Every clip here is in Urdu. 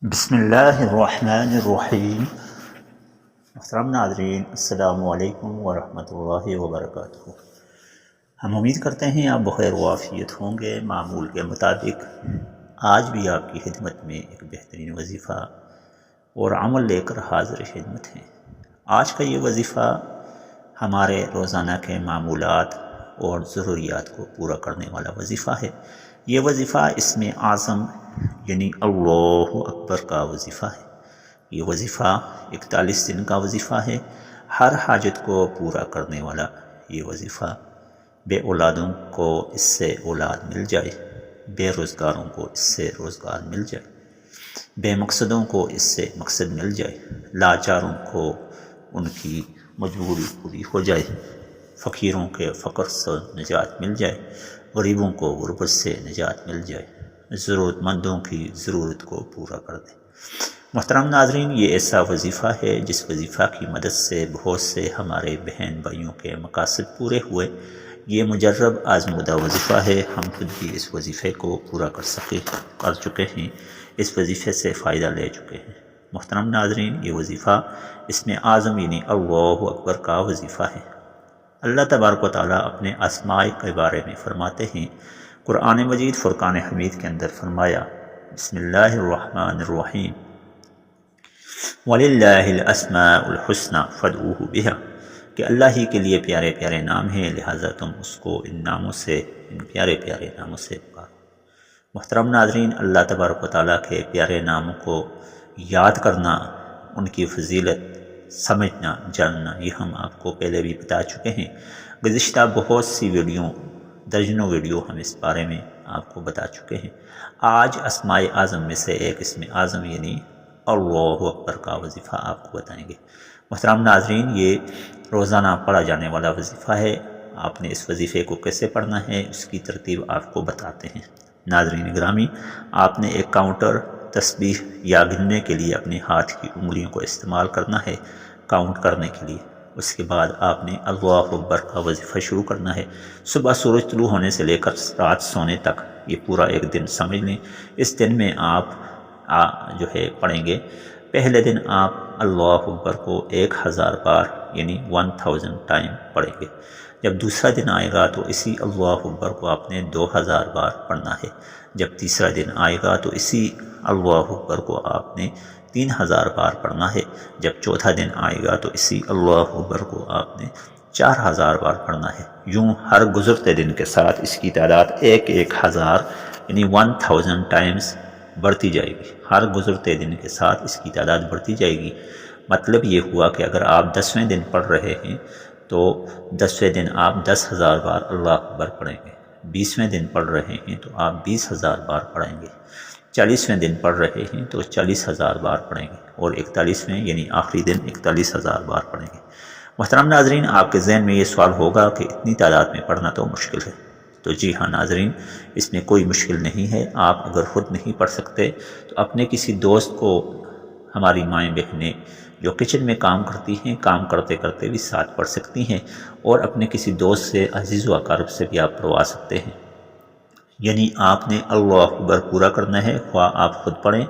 بسم اللہ الرحمن الرحیم۔ محترم ناظرین، السلام علیکم ورحمۃ اللہ وبرکاتہ۔ ہم امید کرتے ہیں آپ بخیر و عافیت ہوں گے۔ معمول کے مطابق آج بھی آپ کی خدمت میں ایک بہترین وظیفہ اور عمل لے کر حاضر خدمت ہیں۔ آج کا یہ وظیفہ ہمارے روزانہ کے معمولات اور ضروریات کو پورا کرنے والا وظیفہ ہے۔ یہ وظیفہ اسم اعظم یعنی اللہ اکبر کا وظیفہ ہے۔ یہ وظیفہ 41 دن کا وظیفہ ہے۔ ہر حاجت کو پورا کرنے والا یہ وظیفہ، بے اولادوں کو اس سے اولاد مل جائے، بے روزگاروں کو اس سے روزگار مل جائے، بے مقصدوں کو اس سے مقصد مل جائے، لاچاروں کو ان کی مجبوری پوری ہو جائے، فقیروں کے فقر سے نجات مل جائے، غریبوں کو غربت سے نجات مل جائے، ضرورت مندوں کی ضرورت کو پورا کر دے۔ محترم ناظرین، یہ ایسا وظیفہ ہے جس وظیفہ کی مدد سے بہت سے ہمارے بہن بھائیوں کے مقاصد پورے ہوئے۔ یہ مجرب آزمودہ وظیفہ ہے۔ ہم خود بھی اس وظیفے کو پورا کر چکے ہیں، اس وظیفے سے فائدہ لے چکے ہیں۔ محترم ناظرین، یہ وظیفہ اسم اعظم یعنی اللہ اکبر کا وظیفہ ہے۔ اللہ تبارک و تعالیٰ اپنے اسماء کے بارے میں فرماتے ہیں۔ قرآن مجید فرقان حمید کے اندر فرمایا، بسم اللہ الرحمن الرحیم، وَلِلَّهِ الْأَسْمَاءُ الْحُسْنَى فَادْعُوهُ بِهَا، کہ اللہ ہی کے لیے پیارے پیارے نام ہیں، لہٰذا تم اس کو ان ناموں سے، ان پیارے پیارے ناموں سے پکارو۔ محترم ناظرین، اللہ تبارک و تعالیٰ کے پیارے ناموں کو یاد کرنا، ان کی فضیلت سمجھنا، جاننا، یہ ہم آپ کو پہلے بھی بتا چکے ہیں۔ گزشتہ بہت سی درجنوں ویڈیو ہم اس بارے میں آپ کو بتا چکے ہیں۔ آج اسماء اعظم میں سے ایک اسم اعظم یعنی اللہ اکبر کا وظیفہ آپ کو بتائیں گے۔ محترم ناظرین، یہ روزانہ پڑھا جانے والا وظیفہ ہے۔ آپ نے اس وظیفے کو کیسے پڑھنا ہے، اس کی ترتیب آپ کو بتاتے ہیں۔ ناظرین گرامی، آپ نے ایک کاؤنٹر تسبیح یا گننے کے لیے اپنے ہاتھ کی انگلیوں کو استعمال کرنا ہے کاؤنٹ کرنے کے لیے۔ اس کے بعد آپ نے اللہ اکبر کا وظیفہ شروع کرنا ہے۔ صبح سورج طلوع ہونے سے لے کر رات سونے تک یہ پورا ایک دن سمجھ لیں۔ اس دن میں آپ پڑھیں گے۔ پہلے دن آپ اللہ اکبر کو 1000 بار یعنی 1000 ٹائم پڑھیں گے۔ جب دوسرا دن آئے گا تو اسی اللہ اکبر کو آپ نے 2000 بار پڑھنا ہے۔ جب تیسرا دن آئے گا تو اسی اللہ اکبر کو آپ نے 3000 بار پڑھنا ہے۔ جب چوتھا دن آئے گا تو اسی اللہ اکبر کو آپ نے 4000 بار پڑھنا ہے۔ یوں ہر گزرتے دن کے ساتھ اس کی تعداد 1000 یعنی 1000 ٹائمز بڑھتی جائے گی۔ ہر گزرتے دن کے ساتھ اس کی تعداد بڑھتی جائے گی۔ مطلب یہ ہوا کہ اگر آپ 10ویں دن پڑھ رہے ہیں تو 10ویں دن آپ 10,000 بار اللہ اکبر پڑھیں گے۔ 20ویں دن پڑھ رہے ہیں تو آپ 20,000 بار پڑھیں گے۔ 40ویں دن پڑھ رہے ہیں تو 40,000 بار پڑھیں گے، اور 41ویں یعنی آخری دن 41,000 بار پڑھیں گے۔ محترم ناظرین، آپ کے ذہن میں یہ سوال ہوگا کہ اتنی تعداد میں پڑھنا تو مشکل ہے۔ تو جی ہاں ناظرین، اس میں کوئی مشکل نہیں ہے۔ آپ اگر خود نہیں پڑھ سکتے تو اپنے کسی دوست کو، ہماری مائیں بہنیں جو کچن میں کام کرتی ہیں، کام کرتے کرتے بھی ساتھ پڑھ سکتی ہیں، اور اپنے کسی دوست سے، عزیز و اقارب سے بھی آپ پڑھوا سکتے ہیں۔ یعنی آپ نے اللہ اکبر پورا کرنا ہے، خواہ آپ خود پڑھیں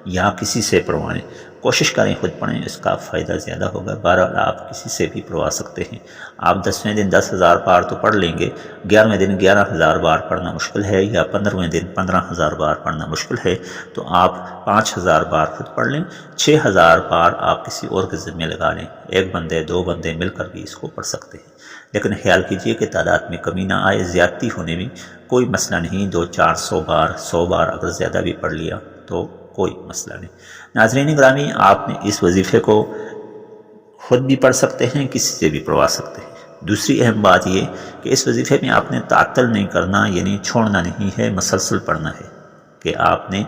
یا کسی سے پڑھوائیں۔ کوشش کریں خود پڑھیں، اس کا فائدہ زیادہ ہوگا۔ بہرحال آپ کسی سے بھی پڑھوا سکتے ہیں۔ آپ 10ویں دن 10,000 بار تو پڑھ لیں گے، 11ویں دن 11,000 بار پڑھنا مشکل ہے، یا 15ویں دن 15,000 بار پڑھنا مشکل ہے تو آپ 5,000 بار خود پڑھ لیں۔ 6,000 بار آپ کسی اور کے ذمہ لگا لیں۔ ایک بندے، 2 بندے مل کر بھی اس کو پڑھ سکتے ہیں۔ لیکن خیال کیجئے کہ تعداد میں کمی نہ آئے، زیادتی ہونے میں کوئی مسئلہ نہیں۔ 200-400 بار، 100 بار اگر زیادہ بھی پڑھ لیا تو کوئی مسئلہ نہیں۔ ناظرین گرامی، آپ نے اس وظیفے کو خود بھی پڑھ سکتے ہیں، کسی سے بھی پڑھوا سکتے ہیں۔ دوسری اہم بات یہ کہ اس وظیفے میں آپ نے تعطل نہیں کرنا، یعنی چھوڑنا نہیں ہے، مسلسل پڑھنا ہے۔ کہ آپ نے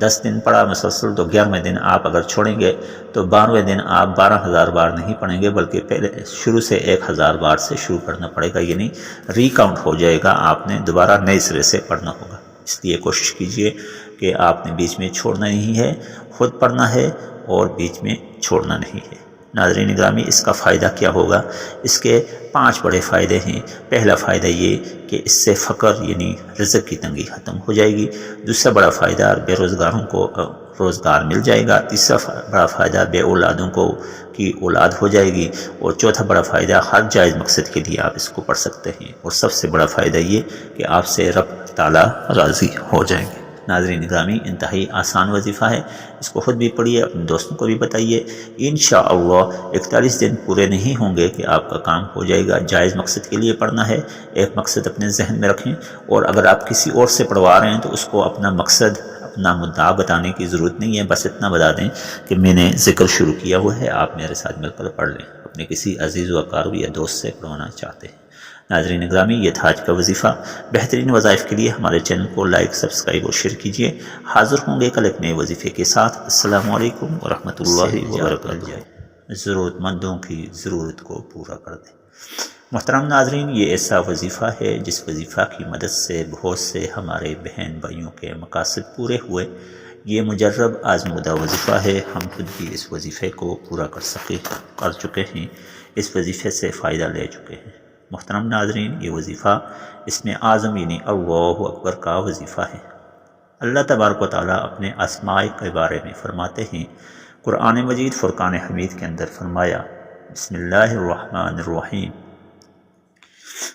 10 دن پڑھا مسلسل تو 11ویں دن آپ اگر چھوڑیں گے تو 12ویں دن آپ 12,000 بار نہیں پڑھیں گے، بلکہ پہلے شروع سے 1,000 بار سے شروع کرنا پڑے گا، یعنی ری کاؤنٹ ہو جائے گا، آپ نے دوبارہ نئے سرے سے پڑھنا ہوگا۔ اس لیے کوشش کیجئے کہ آپ نے بیچ میں چھوڑنا نہیں ہے، خود پڑھنا ہے اور بیچ میں چھوڑنا نہیں ہے۔ ناظرین گرامی، اس کا فائدہ کیا ہوگا؟ اس کے 5 بڑے فائدے ہیں۔ پہلا فائدہ یہ کہ اس سے فقر یعنی رزق کی تنگی ختم ہو جائے گی۔ دوسرا بڑا فائدہ، بے روزگاروں کو روزگار مل جائے گا، تیسرا بڑا فائدہ بے اولادوں کو کی اولاد ہو جائے گی، اور چوتھا بڑا فائدہ ہر جائز مقصد کے لیے آپ اس کو پڑھ سکتے ہیں، اور سب سے بڑا فائدہ یہ کہ آپ سے رب تعالیٰ راضی ہو جائیں گے۔ ناظرین گرامی، انتہائی آسان وظیفہ ہے، اس کو خود بھی پڑھیے، اپنے دوستوں کو بھی بتائیے۔ انشاءاللہ 41 دن پورے نہیں ہوں گے کہ آپ کا کام ہو جائے گا۔ جائز مقصد کے لیے پڑھنا ہے، ایک مقصد اپنے ذہن میں رکھیں، اور اگر آپ کسی اور سے پڑھوا رہے ہیں تو اس کو اپنا مقصد، اپنا مدعا بتانے کی ضرورت نہیں ہے، بس اتنا بتا دیں کہ میں نے ذکر شروع کیا ہوا ہے، آپ میرے ساتھ مل کر پڑھ لیں، اپنے کسی عزیز و اقارب یا دوست سے پڑھوانا چاہتے ہیں۔ ناظرین گرامی، یہ تھا آج کا وظیفہ۔ بہترین وظائف کے لیے ہمارے چینل کو لائک، سبسکرائب اور شیئر کیجیے۔ حاضر ہوں گے کل ایک نئے وظیفے کے ساتھ۔ السلام علیکم ورحمۃ اللہ وبرکاتہ۔ ضرورت مندوں کی ضرورت کو پورا کر دیں۔ محترم ناظرین، یہ ایسا وظیفہ ہے جس وظیفہ کی مدد سے بہت سے ہمارے بہن بھائیوں کے مقاصد پورے ہوئے۔ یہ مجرب آزمودہ وظیفہ ہے، ہم خود بھی اس وظیفے کو پورا کر چکے ہیں، اس وظیفے سے فائدہ لے چکے ہیں۔ محترم ناظرین، یہ وظیفہ اسم اعظم یعنی اللہ اکبر کا وظیفہ ہے۔ اللہ تبارک و تعالیٰ اپنے اسماء کے بارے میں فرماتے ہیں، قرآن مجید فرقان حمید کے اندر فرمایا، بسم اللہ الرحمن الرحیم،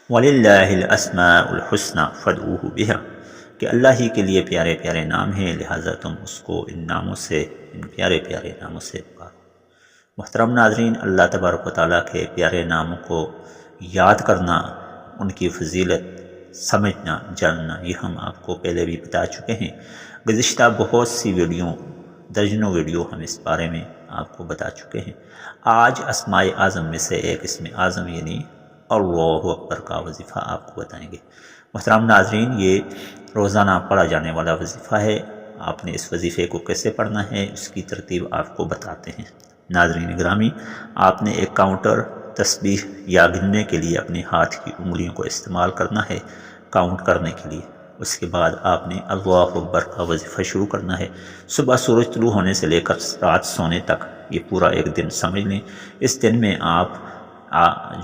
وَلِلَّهِ الْأَسْمَاءُ الْحُسْنَى فَادْعُوهُ بِهَا، کہ اللہ ہی کے لیے پیارے پیارے نام ہیں، لہٰذا تم اس کو ان ناموں سے، ان پیارے پیارے ناموں سے پکارو۔ محترم ناظرین، اللہ تبارک و تعالیٰ کے پیارے ناموں کو یاد کرنا، ان کی فضیلت سمجھنا، جاننا، یہ ہم آپ کو پہلے بھی بتا چکے ہیں۔ گزشتہ بہت سی ویڈیو، درجنوں ویڈیو ہم اس بارے میں آپ کو بتا چکے ہیں۔ آج اسماء اعظم میں سے ایک اسم اعظم یعنی اللہ اکبر کا وظیفہ آپ کو بتائیں گے۔ محترم ناظرین، یہ روزانہ پڑھا جانے والا وظیفہ ہے۔ آپ نے اس وظیفے کو کیسے پڑھنا ہے، اس کی ترتیب آپ کو بتاتے ہیں۔ ناظرین گرامی، آپ نے ایک کاؤنٹر، تسبیح یا گننے کے لیے اپنے ہاتھ کی انگلیوں کو استعمال کرنا ہے کاؤنٹ کرنے کے لیے۔ اس کے بعد آپ نے اللہ اکبر کا وظیفہ شروع کرنا ہے۔ صبح سورج طلوع ہونے سے لے کر رات سونے تک، یہ پورا ایک دن سمجھ لیں۔ اس دن میں آپ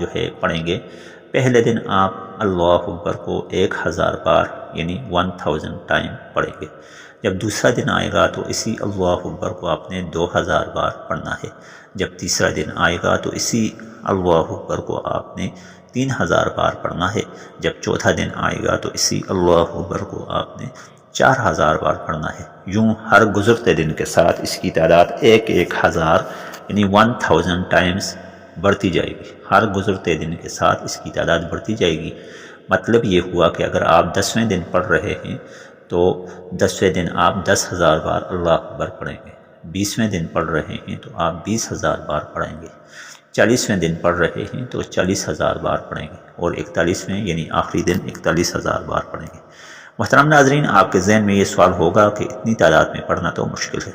جو ہے پڑھیں گے، پہلے دن آپ اللہ اکبر کو 1000 بار یعنی 1000 ٹائم پڑھیں گے۔ جب دوسرا دن آئے گا تو اسی اللہ اکبر کو آپ نے 2000 بار پڑھنا ہے۔ جب تیسرا دن آئے گا تو اسی اللہ اکبر کو آپ نے 3000 بار پڑھنا ہے۔ جب چوتھا دن آئے گا تو اسی اللہ اکبر کو آپ نے 4000 بار پڑھنا ہے۔ یوں ہر گزرتے دن کے ساتھ اس کی تعداد 1000 یعنی 1000 ٹائمز بڑھتی جائے گی۔ ہر گزرتے دن کے ساتھ اس کی تعداد بڑھتی جائے گی۔ مطلب یہ ہوا کہ اگر آپ 10ویں دن پڑھ رہے ہیں تو 10ویں دن آپ 10000 بار اللہ اکبر پڑھیں گے۔ 20ویں دن پڑھ رہے ہیں تو آپ 20000 بار پڑھیں گے۔ 40ویں دن پڑھ رہے ہیں تو 40000 بار پڑھیں گے، اور 41ویں یعنی آخری دن 41000 بار پڑھیں گے۔ محترم ناظرین، آپ کے ذہن میں یہ سوال ہوگا کہ اتنی تعداد میں پڑھنا تو مشکل ہے۔